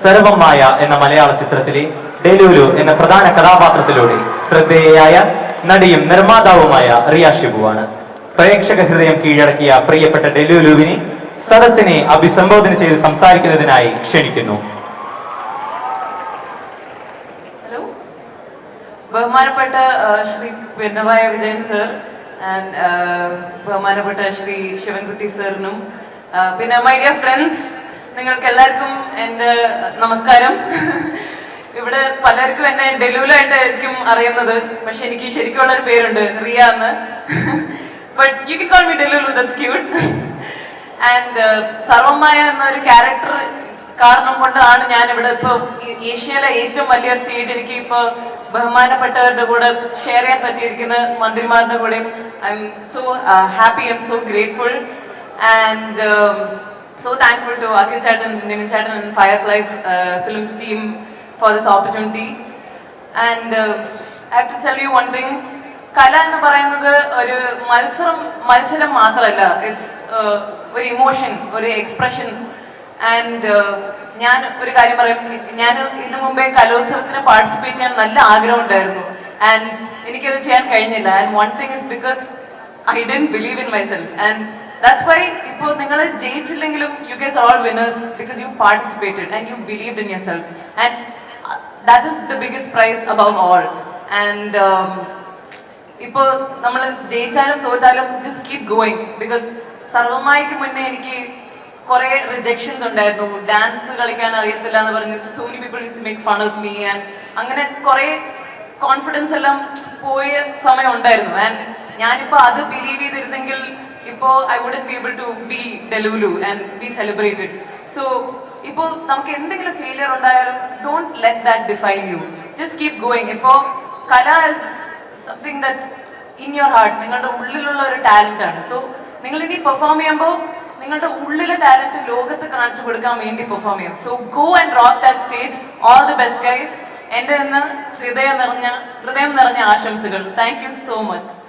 സർവമായ എന്ന മലയാള ചിത്രത്തിലെ ഡെലൂലു എന്ന പ്രധാന കഥാപാത്രത്തിലൂടെ ശ്രദ്ധേയയായ നടിയും നിർമ്മാതാവുമായ റിയ ഷിബുവാണ്. പ്രേക്ഷക ഹൃദയം കീഴടക്കിയ പ്രിയപ്പെട്ട ഡെലൂലുവിനെ സദസ്സിനെ അഭിസംബോധന ചെയ്ത് സംസാരിക്കുന്നതിനായി ക്ഷണിക്കുന്നു. ഹലോ, ബഹുമാനപ്പെട്ട ശ്രീ പിണറായി വിജയൻ സർ ആൻഡ് ബഹുമാനപ്പെട്ട ശ്രീ ശിവൻകുട്ടി സാറിനും പിന്നെ മൈ ഡിയർ ഫ്രണ്ട്സ്, നിങ്ങൾക്ക് എല്ലാവർക്കും എൻ്റെ നമസ്കാരം. ഇവിടെ പലർക്കും എന്നെ ഡെലൂലായിട്ടായിരിക്കും അറിയുന്നത്, പക്ഷെ എനിക്ക് ശരിക്കുള്ളൊരു പേരുണ്ട്, റിയ എന്ന്. But you can call me delulu, that's cute. And സർവമായ എന്നൊരു ക്യാരക്ടർ കാരണം കൊണ്ടാണ് ഞാൻ ഇവിടെ ഇപ്പോൾ ഏഷ്യയിലെ ഏറ്റവും വലിയ സ്റ്റേജ് എനിക്ക് ഇപ്പോൾ ബഹുമാനപ്പെട്ടവരുടെ കൂടെ ഷെയർ ചെയ്യാൻ പറ്റിയിരിക്കുന്ന മന്ത്രിമാരുടെ കൂടെയും. I M so happy, I M so grateful and so thankful to Akhil Chatan, Nimin Chatan and Firefly Films team for this opportunity. And I have to tell you one thing, കല എന്ന് പറയുന്നത് ഒരു മത്സരം മാത്രമല്ല, it's ഒരു emotion, ഒരു expression. And ഞാൻ ഒരു കാര്യം പറയും, ഞാൻ ഇതിനു മുമ്പേ കലോത്സവത്തിന് പാർട്ടിസിപ്പേറ്റ് ചെയ്യാൻ നല്ല ആഗ്രഹം ഉണ്ടായിരുന്നു. ആൻഡ് എനിക്കത് ചെയ്യാൻ കഴിഞ്ഞില്ല. And one thing is because I didn't believe in myself. And that's why ഇപ്പോൾ നിങ്ങൾ ജയിച്ചില്ലെങ്കിലും you guys are all winners because you participated and you believed in yourself. And that is the biggest prize above all. And ഇപ്പോൾ നമ്മൾ ജയിച്ചാലും തോറ്റാലും just keep going because സർവമായിക്ക് മുന്നേ എനിക്ക് കുറേ rejections ഉണ്ടായിരുന്നു. Dance കളിക്കാൻ അറിയത്തില്ല എന്ന് പറഞ്ഞ് so many people used to make fun of me. And അങ്ങനെ കുറേ കോൺഫിഡൻസ് എല്ലാം പോയ സമയം ഉണ്ടായിരുന്നു. ആൻഡ് ഞാനിപ്പോൾ അത് ബിലീവ് ചെയ്തിരുന്നെങ്കിൽ ഇപ്പോൾ I wouldn't be able to be delulu and be celebrated. So ഇപ്പോൾ നമുക്ക് എന്തെങ്കിലും ഫെയിലിയർ ഉണ്ടായാലും don't let that define you, just keep going. ഇപ്പോൾ കല is something that in your heart, നിങ്ങളുടെ ഉള്ളിലുള്ള ഒരു ടാലൻ്റ് ആണ്. സോ നിങ്ങൾ ഇനി പെർഫോം ചെയ്യുമ്പോൾ നിങ്ങളുടെ ഉള്ളിലെ ടാലൻറ്റ് ലോകത്ത് കാണിച്ചു കൊടുക്കാൻ വേണ്ടി പെർഫോം ചെയ്യും. So go and rock that stage. All the best guys. എൻ്റെ നിന്ന് ഹൃദയം നിറഞ്ഞ ആശംസകൾ. Thank you so much.